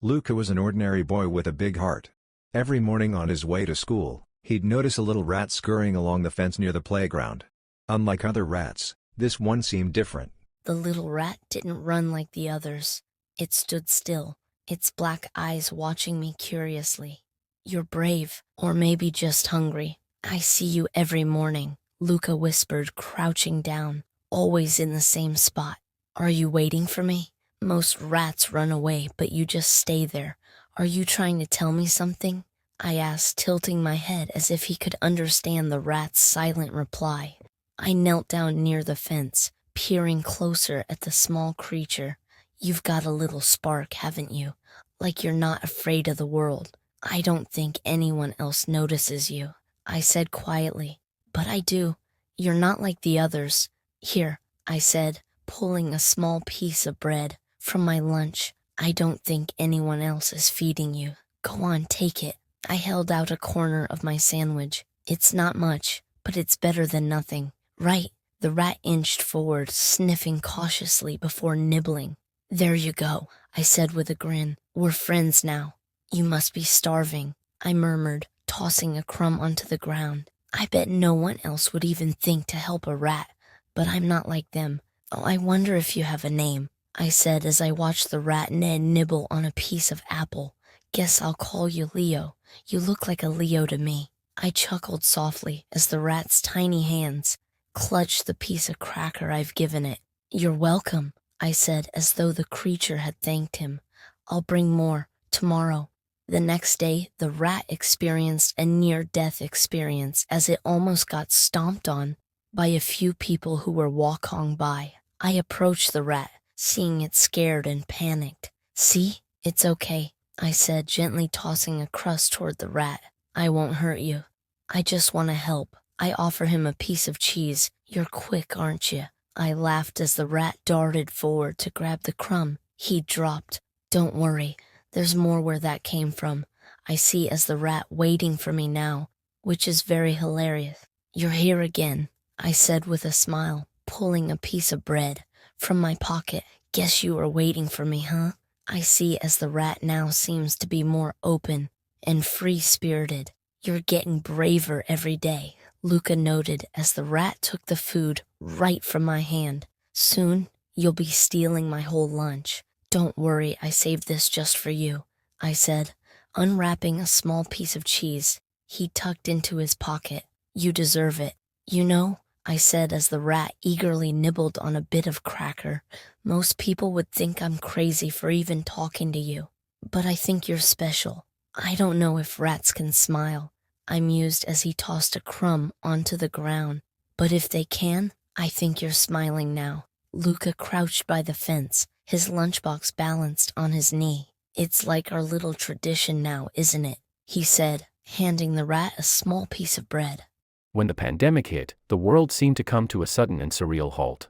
Luca was an ordinary boy with a big heart. Every morning on his way to school, he'd notice a little rat scurrying along the fence near the playground. Unlike other rats, this one seemed different. The little rat didn't run like the others. It stood still, its black eyes watching me curiously. "You're brave, or maybe just hungry. I see you every morning," Luca whispered, crouching down, always in the same spot. "Are you waiting for me? Most rats run away, but you just stay there. Are you trying to tell me something?" I asked, tilting my head as if he could understand the rat's silent reply. I knelt down near the fence, peering closer at the small creature. "You've got a little spark, haven't you? Like you're not afraid of the world." "I don't think anyone else notices you," I said quietly. "But I do. You're not like the others." "Here," I said, pulling a small piece of bread from my lunch. "I don't think anyone else is feeding you. Go on, take it." I held out a corner of my sandwich. "It's not much, but it's better than nothing." "Right." The rat inched forward, sniffing cautiously before nibbling. "There you go," I said with a grin. "We're friends now." "You must be starving," I murmured, tossing a crumb onto the ground. I bet no one else would even think to help a rat, but I'm not like them. "Oh, I wonder if you have a name," I said as I watched the rat Ned nibble on a piece of apple. "Guess I'll call you Leo. You look like a Leo to me." I chuckled softly as the rat's tiny hands clutched the piece of cracker I've given it. "You're welcome," I said as though the creature had thanked him. "I'll bring more tomorrow." The next day, the rat experienced a near-death experience as it almost got stomped on by a few people who were walking by. I approached the rat, seeing it scared and panicked. "See? It's okay," I said, gently tossing a crust toward the rat. "I won't hurt you. I just want to help." I offer him a piece of cheese. "You're quick, aren't you?" I laughed as the rat darted forward to grab the crumb he dropped. "Don't worry, there's more where that came from," I see as the rat waiting for me now, which is very hilarious. "You're here again," I said with a smile, pulling a piece of bread from my pocket. "Guess you were waiting for me, huh?" I see as the rat now seems to be more open and free-spirited. "You're getting braver every day," Luca noted as the rat took the food right from my hand. "Soon, you'll be stealing my whole lunch." "Don't worry, I saved this just for you," I said, unwrapping a small piece of cheese he tucked into his pocket. "You deserve it." "You know," I said as the rat eagerly nibbled on a bit of cracker, "most people would think I'm crazy for even talking to you. But I think you're special." "I don't know if rats can smile," I mused as he tossed a crumb onto the ground. "But if they can, I think you're smiling now." Luca crouched by the fence, his lunchbox balanced on his knee. "It's like our little tradition now, isn't it?" he said, handing the rat a small piece of bread. When the pandemic hit, the world seemed to come to a sudden and surreal halt.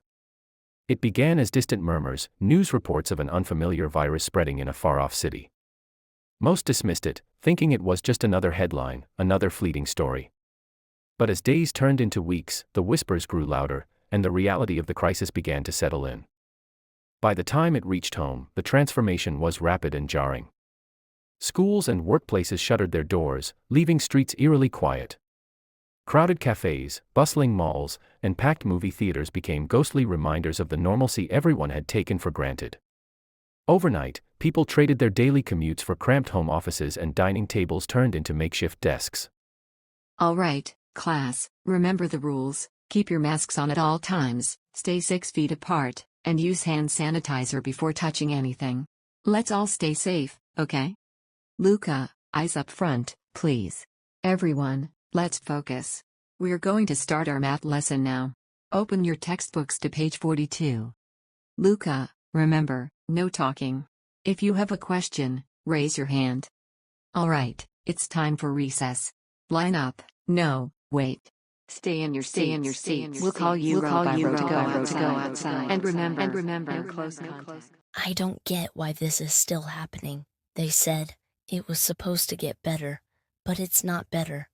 It began as distant murmurs, news reports of an unfamiliar virus spreading in a far-off city. Most dismissed it, thinking it was just another headline, another fleeting story. But as days turned into weeks, the whispers grew louder, and the reality of the crisis began to settle in. By the time it reached home, the transformation was rapid and jarring. Schools and workplaces shuttered their doors, leaving streets eerily quiet. Crowded cafes, bustling malls, and packed movie theaters became ghostly reminders of the normalcy everyone had taken for granted. Overnight, people traded their daily commutes for cramped home offices, and dining tables turned into makeshift desks. All right, class, remember the rules. Keep your masks on at all times, stay 6 feet apart, and use hand sanitizer before touching anything. Let's all stay safe, okay? Luca, eyes up front, please. Everyone, let's focus. We're going to start our math lesson now. Open your textbooks to page 42. Luca, remember, no talking. If you have a question, raise your hand. All right, it's time for recess. Line up. No, wait. Stay in your seats. We'll call you by row to go outside. And remember, no close contact. I don't get why this is still happening. They said it was supposed to get better, but it's not better.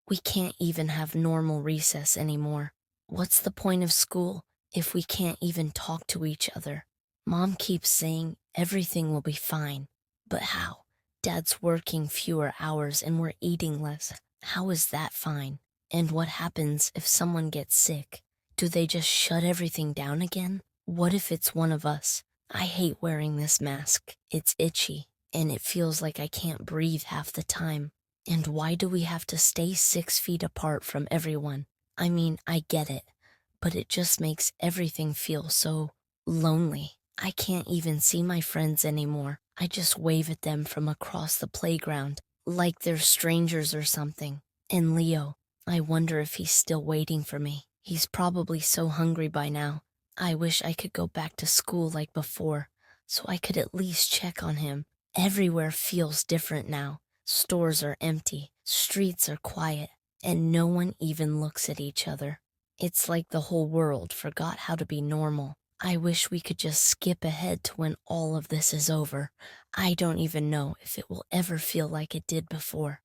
We can't even have normal recess anymore. What's the point of school if we can't even talk to each other? Mom keeps saying everything will be fine, But how? Dad's working fewer hours and we're eating less. How is that fine? And what happens if someone gets sick? Do they just shut everything down again? What if it's one of us? I hate wearing this mask. It's itchy, and it feels like I can't breathe half the time. And why do we have to stay 6 feet apart from everyone? I mean, I get it, but it just makes everything feel so lonely. I can't even see my friends anymore. I just wave at them from across the playground, like they're strangers or something. And Leo, I wonder if he's still waiting for me. He's probably so hungry by now. I wish I could go back to school like before, so I could at least check on him. Everywhere feels different now. Stores are empty, streets are quiet, and no one even looks at each other. It's like the whole world forgot how to be normal. I wish we could just skip ahead to when all of this is over. I don't even know if it will ever feel like it did before.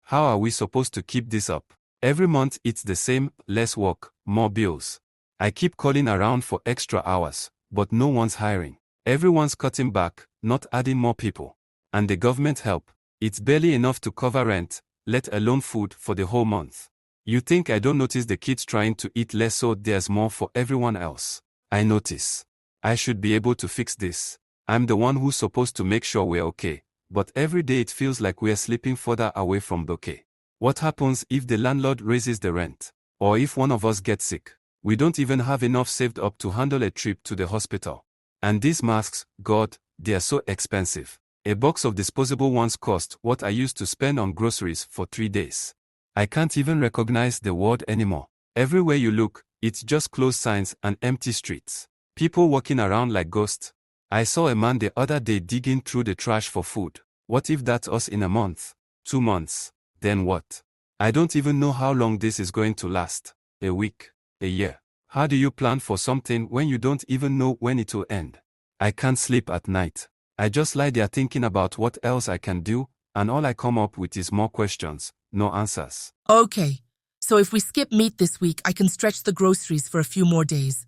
How are we supposed to keep this up? Every month it's the same, less work, more bills. I keep calling around for extra hours, but no one's hiring. Everyone's cutting back, not adding more people. And the government help. It's barely enough to cover rent, let alone food for the whole month. You think I don't notice the kids trying to eat less so there's more for everyone else? I notice. I should be able to fix this. I'm the one who's supposed to make sure we're okay, but every day it feels like we're slipping further away from okay. What happens if the landlord raises the rent? Or if one of us gets sick? We don't even have enough saved up to handle a trip to the hospital. And these masks, God, they are so expensive. A box of disposable ones cost what I used to spend on groceries for 3 days. I can't even recognize the word anymore. Everywhere you look, it's just closed signs and empty streets. People walking around like ghosts. I saw a man the other day digging through the trash for food. What if that's us in a month? 2 months? Then what? I don't even know how long this is going to last. A week? A year? How do you plan for something when you don't even know when it will end? I can't sleep at night. I just lie there thinking about what else I can do, and all I come up with is more questions, no answers. Okay, so if we skip meat this week, I can stretch the groceries for a few more days.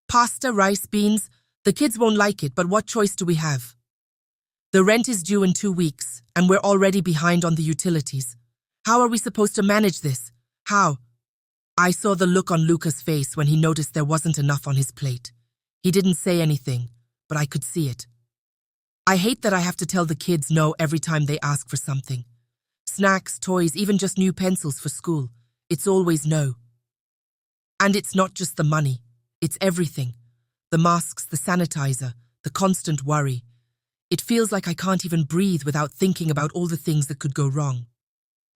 Pasta, rice, beans, the kids won't like it, but what choice do we have? The rent is due in 2 weeks, and we're already behind on the utilities. How are we supposed to manage this? How? I saw the look on Luca's face when he noticed there wasn't enough on his plate. He didn't say anything, but I could see it. I hate that I have to tell the kids no every time they ask for something. Snacks, toys, even just new pencils for school. It's always no. And it's not just the money. It's everything. The masks, the sanitizer, the constant worry. It feels like I can't even breathe without thinking about all the things that could go wrong.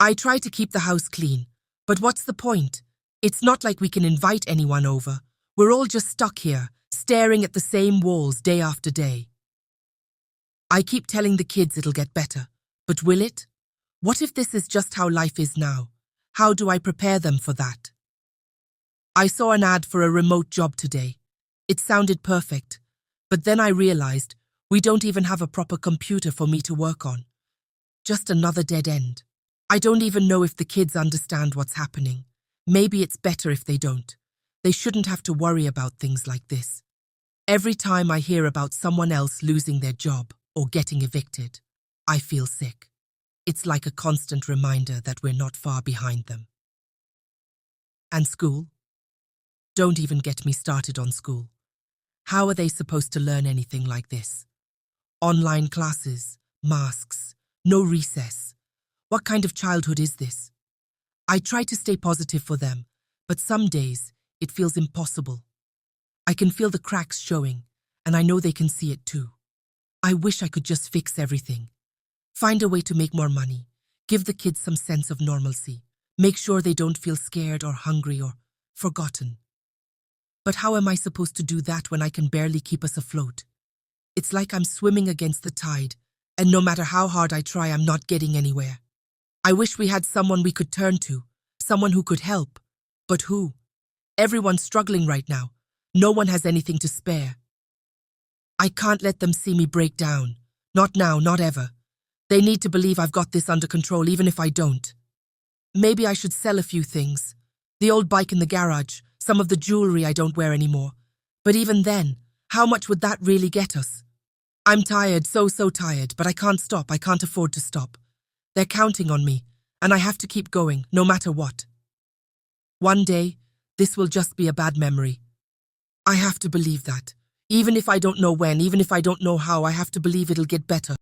I try to keep the house clean, but what's the point? It's not like we can invite anyone over. We're all just stuck here, staring at the same walls day after day. I keep telling the kids it'll get better, but will it? What if this is just how life is now? How do I prepare them for that? I saw an ad for a remote job today. It sounded perfect, but then I realized we don't even have a proper computer for me to work on. Just another dead end. I don't even know if the kids understand what's happening. Maybe it's better if they don't. They shouldn't have to worry about things like this. Every time I hear about someone else losing their job or getting evicted, I feel sick. It's like a constant reminder that we're not far behind them. And school? Don't even get me started on school. How are they supposed to learn anything like this? Online classes, masks, no recess. What kind of childhood is this? I try to stay positive for them, but some days it feels impossible. I can feel the cracks showing, and I know they can see it too. I wish I could just fix everything. Find a way to make more money, give the kids some sense of normalcy, make sure they don't feel scared or hungry or forgotten. But how am I supposed to do that when I can barely keep us afloat? It's like I'm swimming against the tide, and no matter how hard I try, I'm not getting anywhere. I wish we had someone we could turn to, someone who could help. But who? Everyone's struggling right now. No one has anything to spare. I can't let them see me break down. Not now, not ever. They need to believe I've got this under control, even if I don't. Maybe I should sell a few things. The old bike in the garage, some of the jewelry I don't wear anymore. But even then, how much would that really get us? I'm tired, so tired, but I can't stop. I can't afford to stop. They're counting on me, and I have to keep going, no matter what. One day, this will just be a bad memory. I have to believe that. Even if I don't know when, even if I don't know how, I have to believe it'll get better.